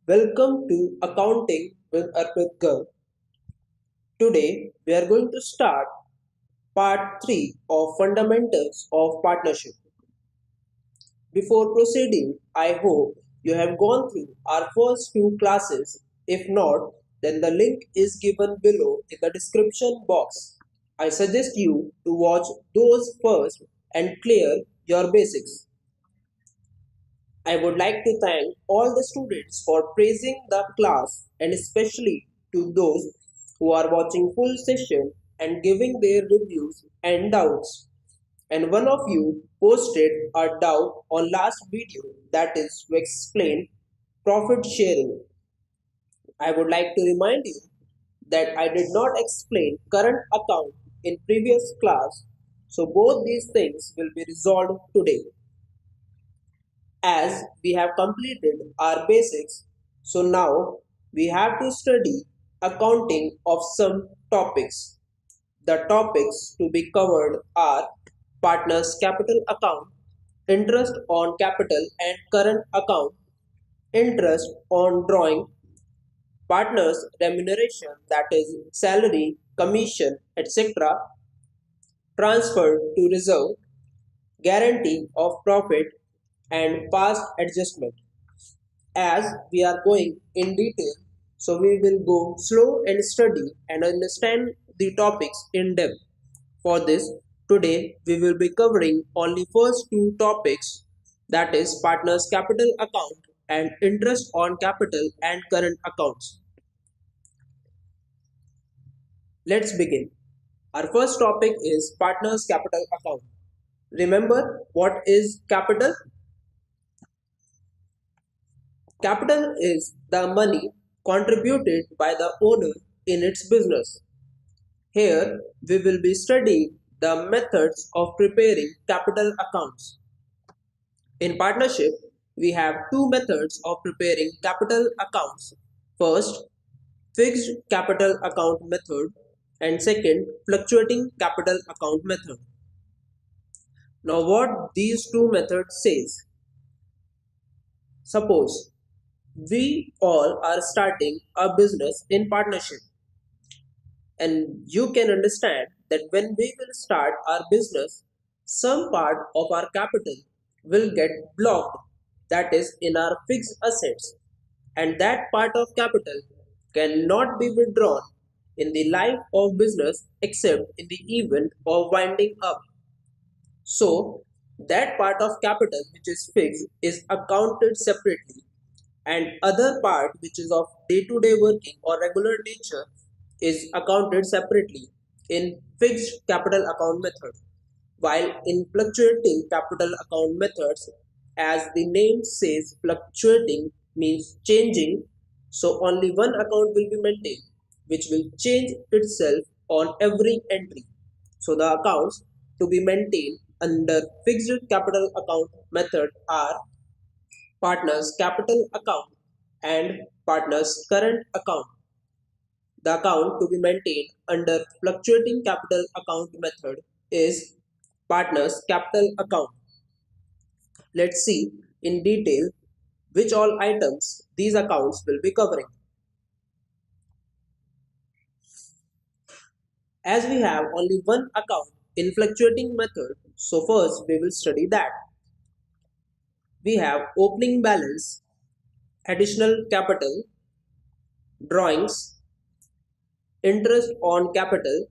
Welcome to Accounting with Arpit Garg. Today we are going to start part 3 of Fundamentals of Partnership. Before proceeding, I hope you have gone through our first few classes. If not, then the link is given below in the description box. I suggest you to watch those first and clear your basics. I would like to thank all the students for praising the class and especially to those who are watching full session and giving their reviews and doubts. And one of you posted a doubt on last video, that is to explain profit sharing. I would like to remind you that I did not explain current account in previous class, so both these things will be resolved today. As we have completed our basics, so now we have to study accounting of some topics. The topics to be covered are partners capital account, interest on capital and current account, interest on drawing, partners remuneration, that is salary, commission, etc., transfer to reserve, guarantee of profit, and past adjustment. As we are going in detail, so we will go slow and study and understand the topics in depth. For this, today we will be covering only first two topics, that is partners capital account and interest on capital and current accounts. Let's begin. Our first topic is partners capital account. Remember what is capital? Capital is the money contributed by the owner in its business. Here we will be studying the methods of preparing capital accounts. In partnership, we have two methods of preparing capital accounts. First, fixed capital account method, and second, fluctuating capital account method. Now what these two methods says. Suppose we all are starting a business in partnership, and you can understand that when we will start our business, some part of our capital will get blocked, that is in our fixed assets, and that part of capital cannot be withdrawn in the life of business except in the event of winding up. So that part of capital which is fixed is accounted separately, and other part which is of day-to-day working or regular nature is accounted separately in fixed capital account method. While in fluctuating capital account methods, as the name says, fluctuating means changing, so only one account will be maintained, which will change itself on every entry. So the accounts to be maintained under fixed capital account method are partners capital account and partners current account. The account to be maintained under fluctuating capital account method is partners capital account. Let's see in detail which all items these accounts will be covering. As we have only one account in fluctuating method, so first we will study that. We have opening balance, additional capital, drawings, interest on capital,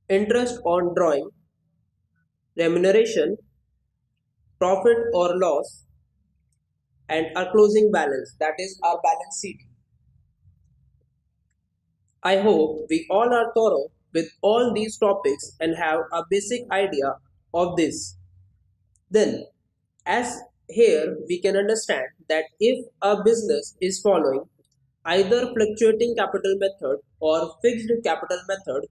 interest on drawing, remuneration, profit or loss, and our closing balance, that is our balance sheet. I hope we all are thorough with all these topics and have a basic idea of this. Then, as here we can understand that if a business is following either fluctuating capital method or fixed capital method,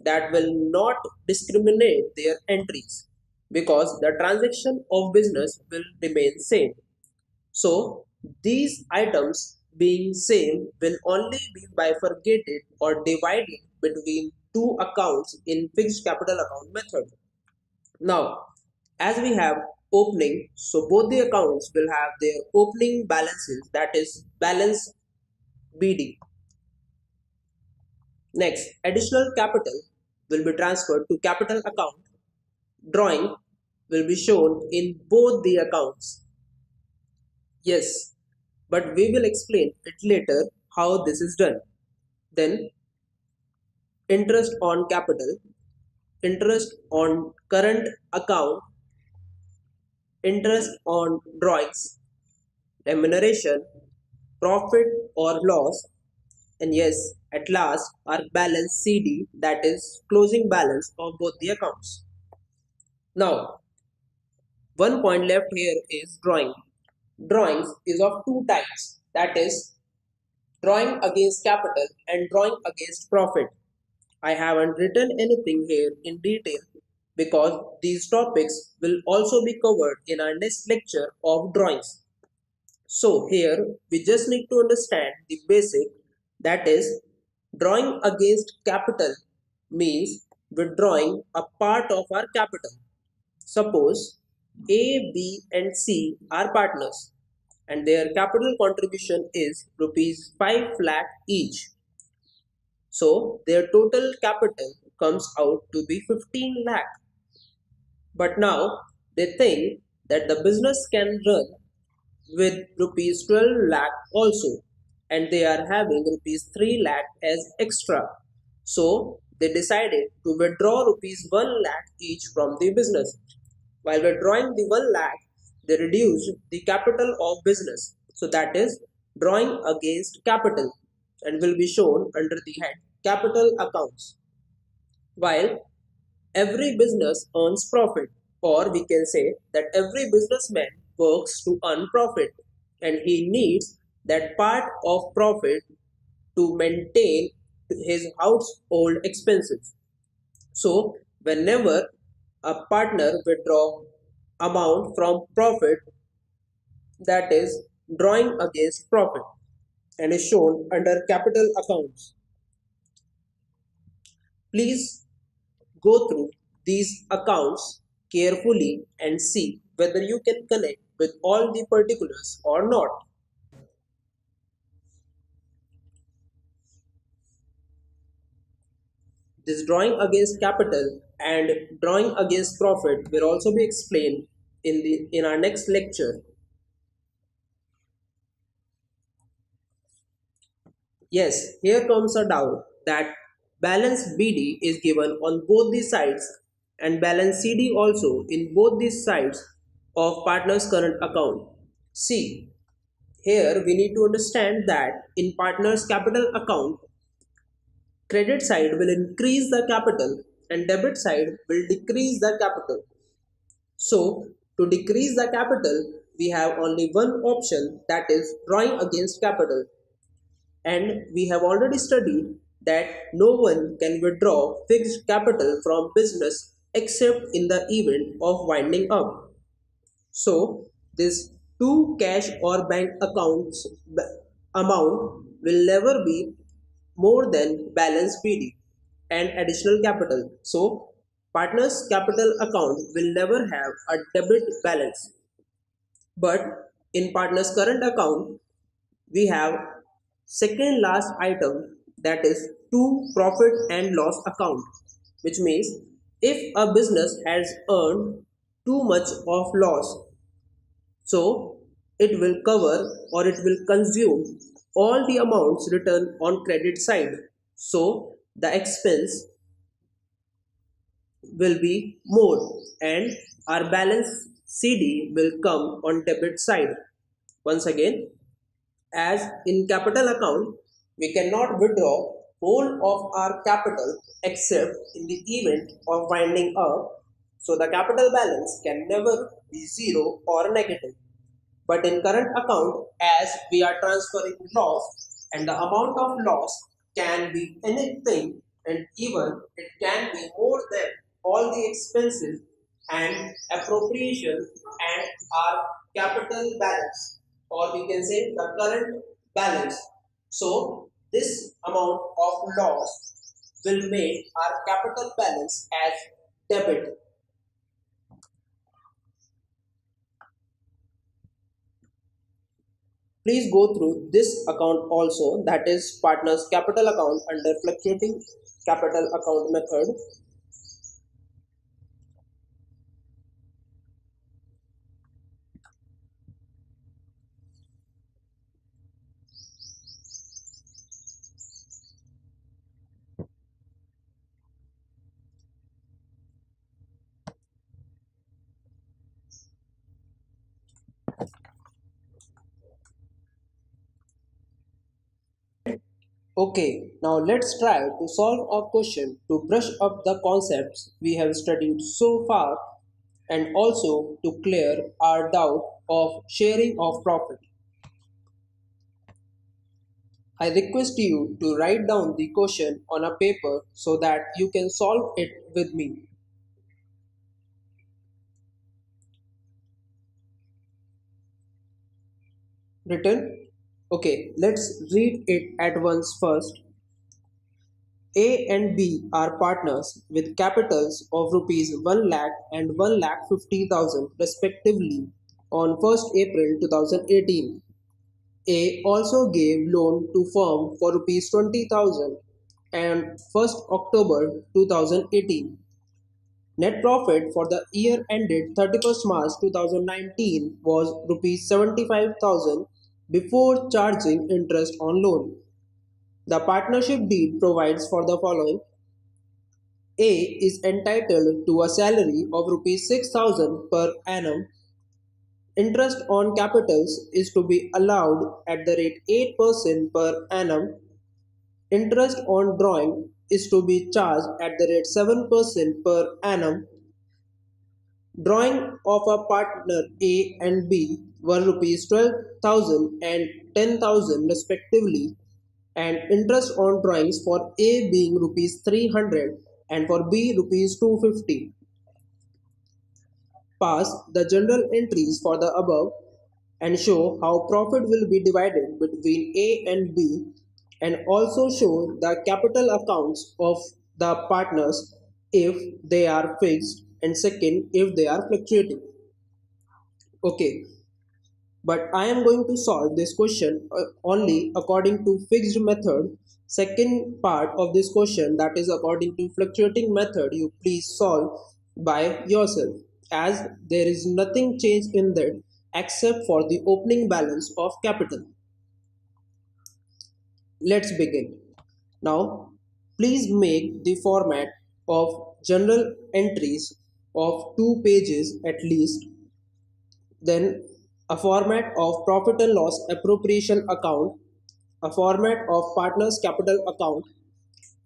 that will not discriminate their entries because the transaction of business will remain same. So these items being same will only be bifurcated or divided between two accounts in fixed capital account method. Now, as we have opening. So both the accounts will have their opening balances, that is balance BD. Next, additional capital will be transferred to capital account. Drawing will be shown in both the accounts. Yes, but we will explain it later how this is done. Then interest on capital, interest on current account, interest on drawings, remuneration, profit or loss, and yes, at last our balance CD, that is closing balance of both the accounts. Now, one point left here is drawing. Drawings is of two types, that is drawing against capital and drawing against profit. I haven't written anything here in detail because these topics will also be covered in our next lecture of drawings. So here we just need to understand the basic, that is drawing against capital means withdrawing a part of our capital. Suppose A, B and C are partners and their capital contribution is rupees 5 lakh each. So their total capital comes out to be 15 lakh. But now they think that the business can run with rupees 12 lakh also, and they are having rupees 3 lakh as extra. So they decided to withdraw rupees 1 lakh each from the business. While withdrawing the 1 lakh, they reduced the capital of business. So that is drawing against capital and will be shown under the head capital accounts. While every business earns profit, or we can say that every businessman works to earn profit and he needs that part of profit to maintain his household expenses. So, whenever a partner withdraw amount from profit, that is drawing against profit and is shown under capital accounts. Please go through these accounts carefully and see whether you can connect with all the particulars or not. This drawing against capital and drawing against profit will also be explained in our next lecture. Yes, here comes a doubt that balance BD is given on both the sides and balance CD also in both these sides of partner's current account. See, here we need to understand that in partner's capital account, credit side will increase the capital and debit side will decrease the capital. So, to decrease the capital, we have only one option, that is drawing against capital. And we have already studied that no one can withdraw fixed capital from business except in the event of winding up. So, this two cash or bank accounts amount will never be more than balance PD and additional capital. So, partner's capital account will never have a debit balance. But in partner's current account, we have second last item, that is to profit and loss account, which means if a business has earned too much of loss, so it will cover or it will consume all the amounts written on credit side. So the expense will be more and our balance CD will come on debit side. Once again, as in capital account, we cannot withdraw whole of our capital except in the event of winding up. So the capital balance can never be zero or negative. But in current account, as we are transferring loss and the amount of loss can be anything and even it can be more than all the expenses and appropriation and our capital balance, or we can say the current balance. So this amount of loss will make our capital balance as debit. Please go through this account also, that is partners capital account under fluctuating capital account method. Okay, now let's try to solve a question to brush up the concepts we have studied so far and also to clear our doubt of sharing of profit. I request you to write down the question on a paper so that you can solve it with me. Written? Okay, let's read it at once first. A and B are partners with capitals of rupees 1 lakh and 1 lakh 50,000 respectively on 1st April 2018. A also gave loan to firm for rupees 20,000 and 1st October 2018. Net profit for the year ended 31st March 2019 was rupees 75,000 before charging interest on loan. The partnership deed provides for the following. A is entitled to a salary of rupees 6,000 per annum. Interest on capitals is to be allowed at the rate 8% per annum. Interest on drawing is to be charged at the rate 7% per annum. Drawing of a partner A and B were rupees 12,000 and 10,000 respectively, and interest on drawings for A being rupees 300 and for B rupees 250. Pass the journal entries for the above and show how profit will be divided between A and B, and also show the capital accounts of the partners if they are fixed and second if they are fluctuating. Okay, but I am going to solve this question only according to fixed method. Second part of this question, that is according to fluctuating method, you please solve by yourself, as there is nothing changed in that except for the opening balance of capital. Let's begin. Now, please make the format of journal entries of 2 pages at least, then a format of profit and loss appropriation account, a format of partners capital account,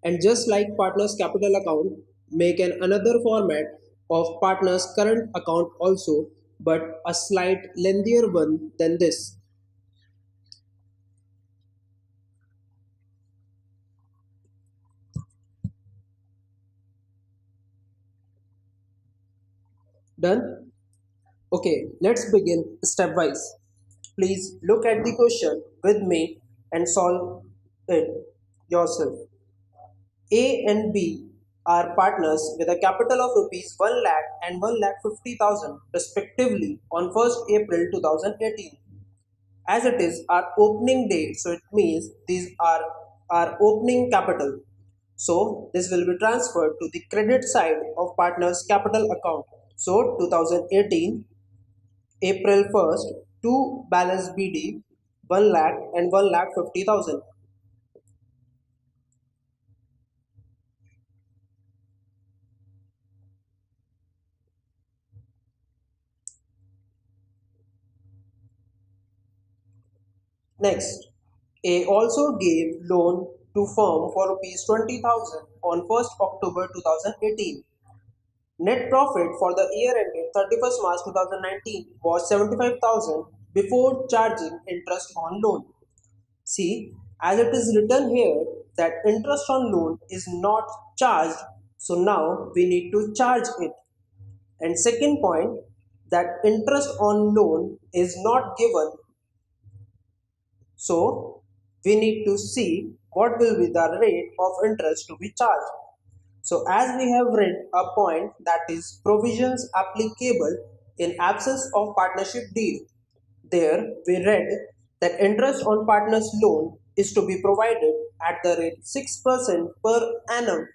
and just like partners capital account, make another format of partners current account also, but a slight lengthier one than this. Done? Okay, let's begin stepwise. Please look at the question with me and solve it yourself. A and B are partners with a capital of rupees 1 lakh and 1 lakh 50,000 respectively on 1st April 2018. As it is our opening date, so it means these are our opening capital. So this will be transferred to the credit side of partners capital account. So 2018 April 1st to balance BD 1 lakh and 1 lakh 50,000. Next, A also gave loan to firm for rupees 20,000 on 1st October 2018. Net profit for the year ended 31st March 2019 was 75,000 before charging interest on loan. See, as it is written here that interest on loan is not charged, so now we need to charge it. And second point, that interest on loan is not given, so we need to see what will be the rate of interest to be charged. So as we have read a point, that is provisions applicable in absence of partnership deed. There we read that interest on partner's loan is to be provided at the rate 6% per annum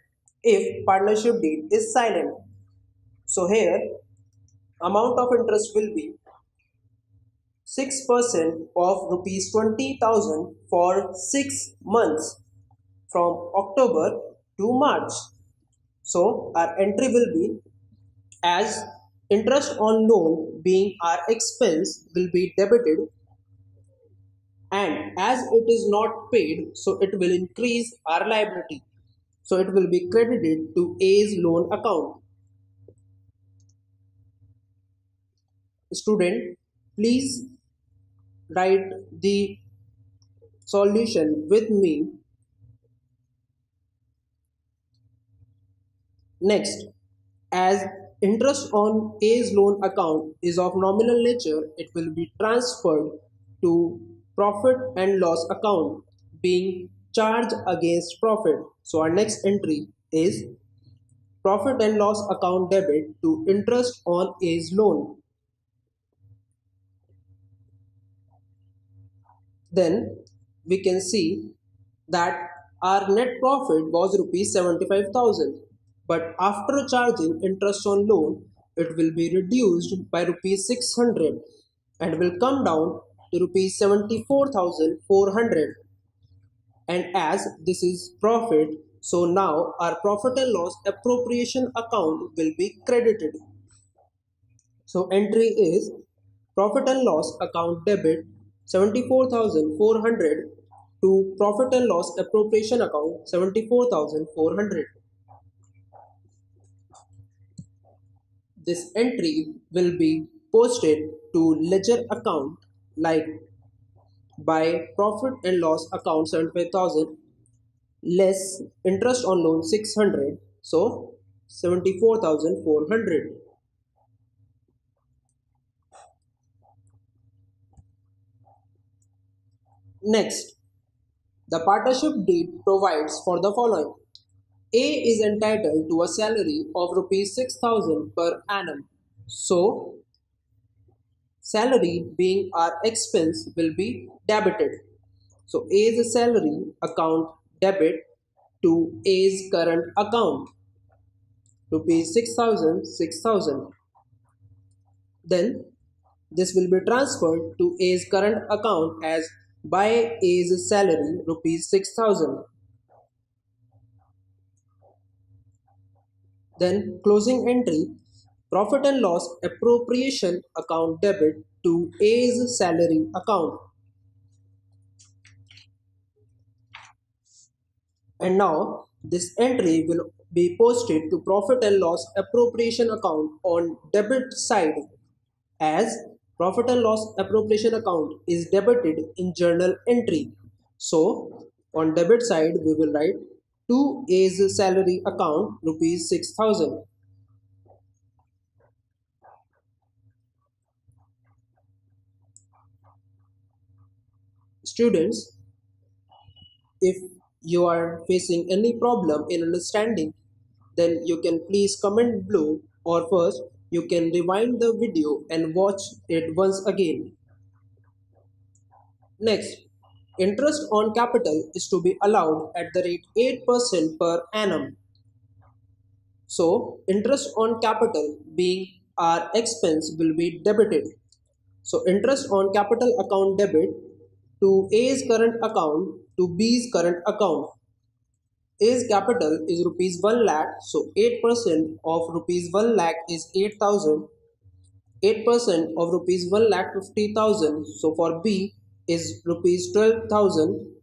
if partnership deed is silent. So here amount of interest will be 6% of rupees 20,000 for 6 months from October to March. So our entry will be as interest on loan being our expense will be debited, and as it is not paid, so it will increase our liability. So it will be credited to A's loan account. Student, please write the solution with me. Next, as interest on A's loan account is of nominal nature, it will be transferred to profit and loss account being charged against profit. So our next entry is profit and loss account debit to interest on A's loan. Then we can see that our net profit was rupees 75,000, but after charging interest on loan it will be reduced by rupees 600 and will come down to rupees 74,400. And as this is profit, so now our profit and loss appropriation account will be credited. So entry is profit and loss account debit 74,400 to profit and loss appropriation account 74,400. This entry will be posted to ledger account like by profit and loss account 75,000 less interest on loan 600, so 74,400. Next, the partnership deed provides for the following. A is entitled to a salary of rupees 6,000 per annum. So, salary being our expense will be debited. So, A's salary account debit to A's current account rupees 6,000, 6,000. Then this will be transferred to A's current account as by A's salary rupees 6,000. Then closing entry profit and loss appropriation account debit to A's salary account. And now this entry will be posted to profit and loss appropriation account on debit side as profit and loss appropriation account is debited in journal entry. So on debit side we will write to A's salary account rupees 6,000. Students, if you are facing any problem in understanding, then you can please comment below, or first you can rewind the video and watch it once again. Next, interest on capital is to be allowed at the rate 8% per annum. So, interest on capital being our expense will be debited. So, interest on capital account debit to A's current account to B's current account. A's capital is rupees 1 lakh, so 8% of rupees 1 lakh is 8,000. 8% of rupees 1 lakh 50,000, so for B is rupees 12,000.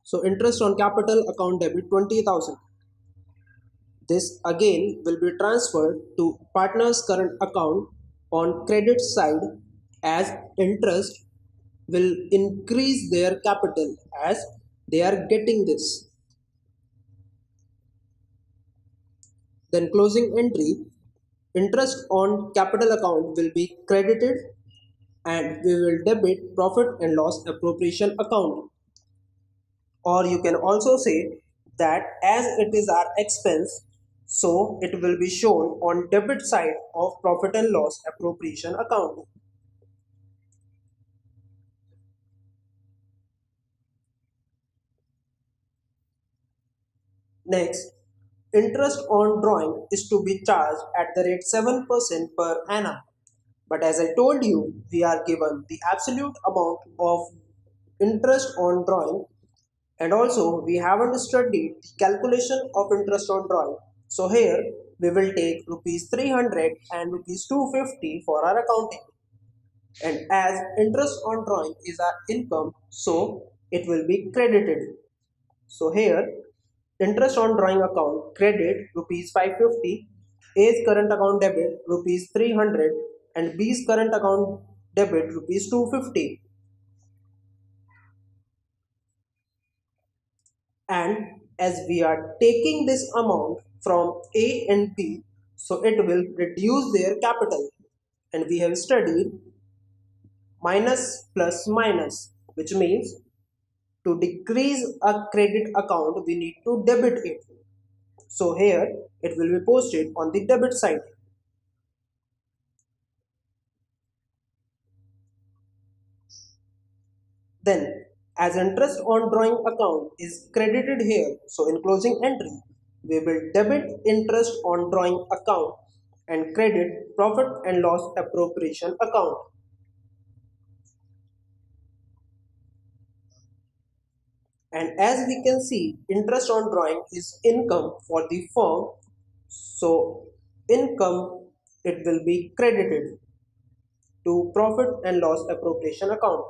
So interest on capital account debit 20,000. This again will be transferred to partner's current account on credit side as interest will increase their capital as they are getting this. Then closing entry interest on capital account will be credited and we will debit profit and loss appropriation account. Or you can also say that as it is our expense, so it will be shown on debit side of profit and loss appropriation account. Next, interest on drawing is to be charged at the rate 7% per annum. But as I told you, we are given the absolute amount of interest on drawing, and also we haven't studied the calculation of interest on drawing. So here we will take rupees 300 and rupees 250 for our accounting. And as interest on drawing is our income, so it will be credited. So here interest on drawing account credit rupees 550, A's current account debit rupees 300 and B's current account debit rupees 250. And as we are taking this amount from A and B, so it will reduce their capital. And we have studied minus plus minus, which means to decrease a credit account we need to debit it. So here it will be posted on the debit side. Then as interest on drawing account is credited here, so in closing entry we will debit interest on drawing account and credit profit and loss appropriation account. And as we can see, interest on drawing is income for the firm, so income it will be credited to profit and loss appropriation account.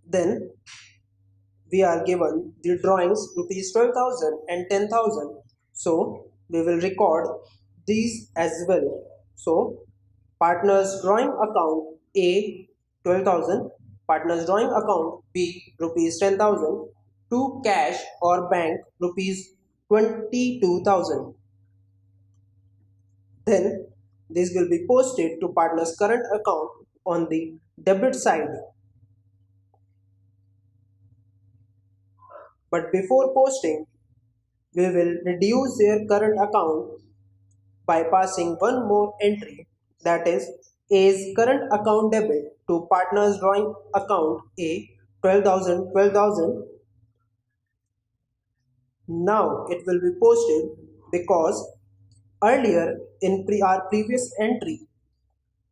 Then we are given the drawings rupees 12,000 and 10,000, so we will record these as well. So partners drawing account A 12,000, partners drawing account B rupees 10,000, to cash or bank rupees 22,000. Then this will be posted to partners current account on the debit side. But before posting, we will reduce their current account by passing one more entry, that is A's current account debit to partners drawing account A 12,000 12,000. Now it will be posted because earlier in our previous entry,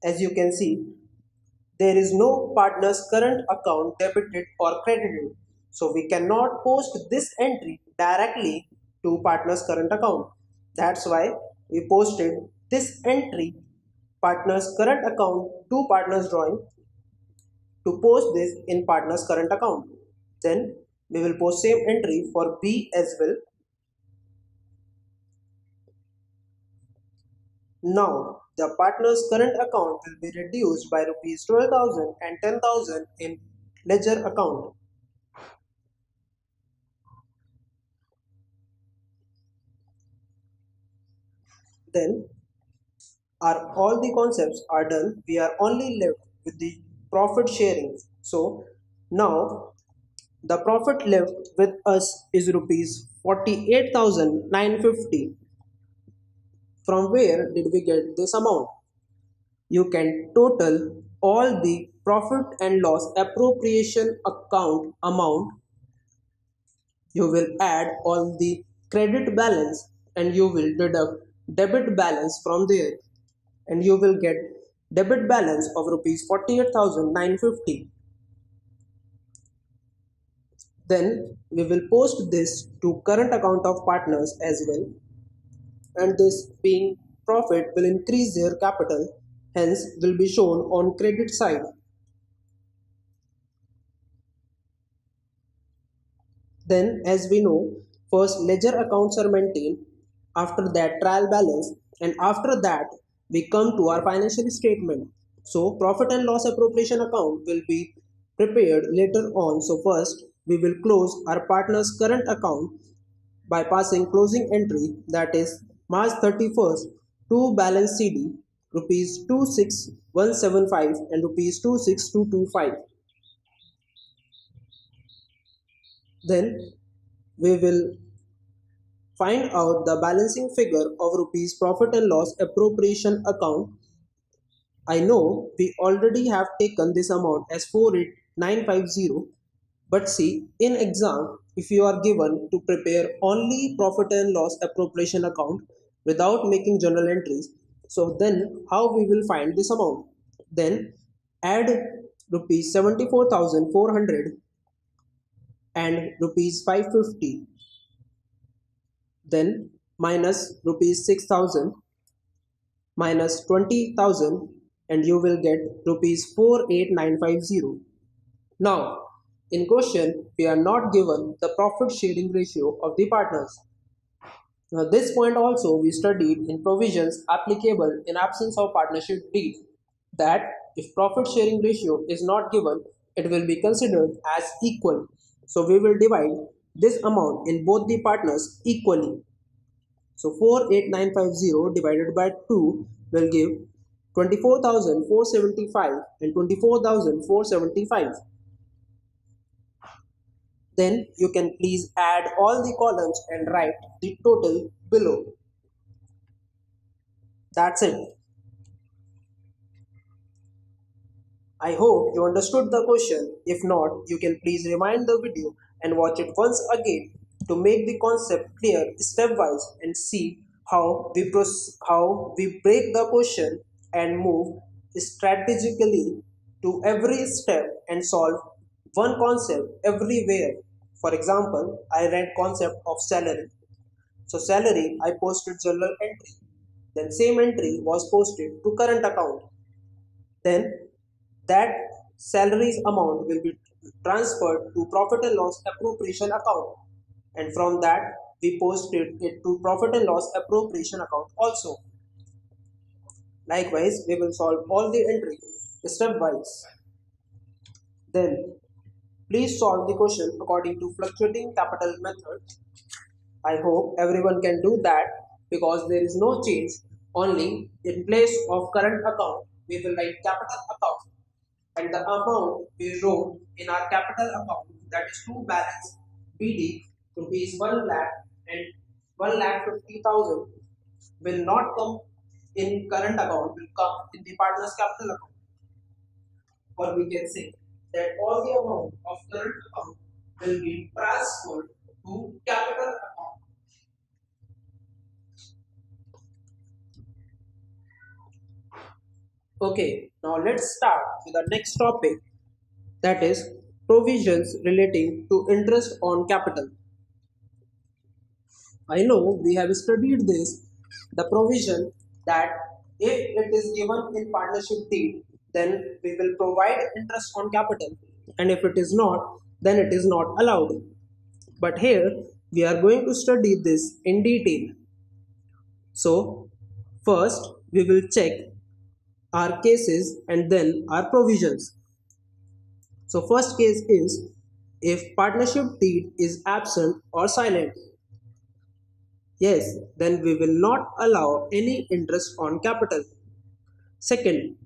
as you can see, there is no partner's current account debited or credited. So we cannot post this entry directly to partner's current account. That's why we posted this entry partner's current account to partner's drawing to post this in partner's current account. Then we will post same entry for B as well. Now the partner's current account will be reduced by rupees 12,000 and 10,000 in ledger account. Then all the concepts are done. We are only left with the profit sharing. So now the profit left with us is rupees 48,950. From where did we get this amount? You can total all the profit and loss appropriation account amount. You will add all the credit balance and you will deduct debit balance from there, and you will get debit balance of rupees 48,950. Then we will post this to current account of partners as well, and this being profit will increase their capital, hence will be shown on credit side. Then as we know, first ledger accounts are maintained, after that trial balance, and after that we come to our financial statement. So profit and loss appropriation account will be prepared later on. So first we will close our partner's current account by passing closing entry, that is March 31st to balance CD rupees 26175 and rupees 26225. Then we will find out the balancing figure of rupees profit and loss appropriation account. I know we already have taken this amount as 48 48,950. But see, in exam, if you are given to prepare only profit and loss appropriation account without making journal entries, so then how we will find this amount? Then add rupees 74,400 and rupees 550, then minus rupees 6,000 minus 20,000, and you will get rupees 48,950. Now, in question, we are not given the profit sharing ratio of the partners. Now, this point also we studied in provisions applicable in absence of partnership deed, that if profit sharing ratio is not given, it will be considered as equal. So we will divide this amount in both the partners equally. So 48,950 divided by 2 will give 24,475 and 24,475. Then you can please add all the columns and write the total below. That's it. I hope you understood the question. If not, you can please rewind the video and watch it once again to make the concept clear stepwise and see how we break the question and move strategically to every step and solve one concept everywhere. For example, I read concept of salary. So salary I posted journal entry. Then same entry was posted to current account. Then that salaries amount will be transferred to profit and loss appropriation account, and from that we posted it to profit and loss appropriation account also. Likewise, we will solve all the entry stepwise. Then please solve the question according to fluctuating capital method. I hope everyone can do that because there is no change. Only in place of current account, we will write capital account, and the amount we wrote in our capital account, that is to balance BD rupees 1 lakh and 1,50,000, will not come in current account, will come in the partner's capital account. Or we can say that all the amount of current account will be transferred to capital account. Okay, now let's start with the next topic, that is provisions relating to interest on capital. I know we have studied this, the provision that if it is given in partnership deed, then we will provide interest on capital, and if it is not, then it is not allowed. But here we are going to study this in detail. So, first we will check our cases and then our provisions. So, first case is if partnership deed is absent or silent. Yes, then we will not allow any interest on capital. Second,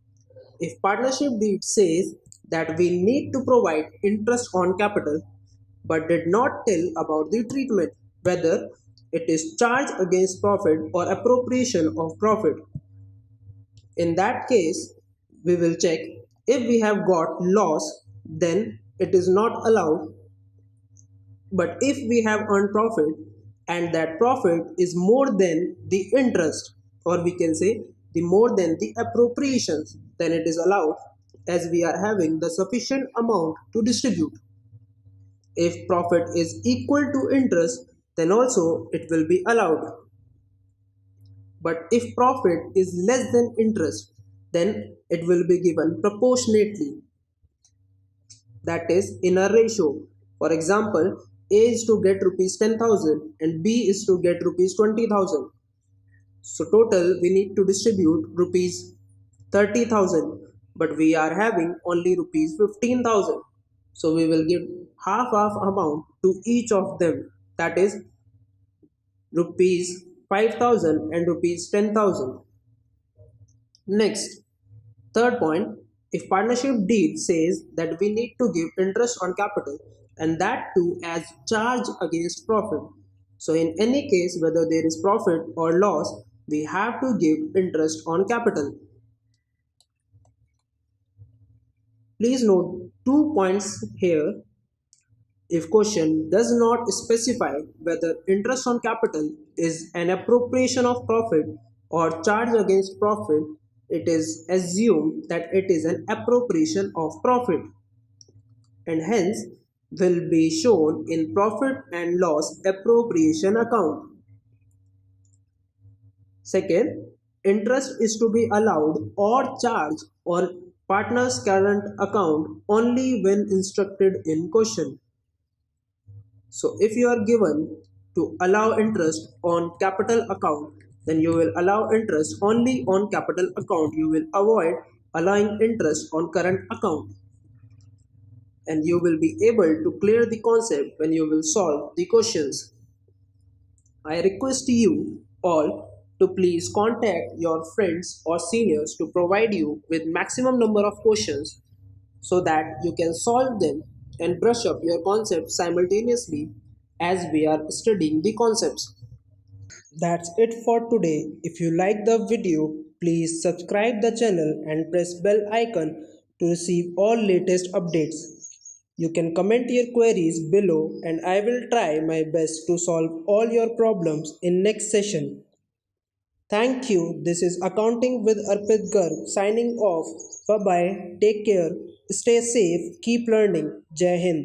if partnership deed says that we need to provide interest on capital but did not tell about the treatment, whether it is charge against profit or appropriation of profit. In that case, we will check if we have got loss, then it is not allowed. But if we have earned profit and that profit is more than the interest, or we can say the more than the appropriations, then it is allowed, as we are having the sufficient amount to distribute. If profit is equal to interest, then also it will be allowed. But if profit is less than interest, then it will be given proportionately, that is in a ratio. For example, A is to get rupees 10,000 and B is to get rupees 20,000. So total we need to distribute rupees 30,000, but we are having only rupees 15,000. So we will give half amount to each of them, that is rupees 5,000 and rupees 10,000. Next, third point, if partnership deed says that we need to give interest on capital and that too as charge against profit. So in any case, whether there is profit or loss, we have to give interest on capital. Please note two points here. If question does not specify whether interest on capital is an appropriation of profit or charge against profit, it is assumed that it is an appropriation of profit and hence will be shown in profit and loss appropriation account. Second, interest is to be allowed or charged on partner's current account only when instructed in question. So if you are given to allow interest on capital account, then you will allow interest only on capital account. You will avoid allowing interest on current account. And you will be able to clear the concept when you will solve the questions. I request you all to please contact your friends or seniors to provide you with maximum number of questions so that you can solve them and brush up your concepts simultaneously as we are studying the concepts. That's it for today. If you like the video, please subscribe the channel and press bell icon to receive all latest updates. You can comment your queries below and I will try my best to solve all your problems in next session. Thank you. This is Accounting with Arpit Garg signing off. Bye bye. Take care. Stay safe. Keep learning. Jai Hind.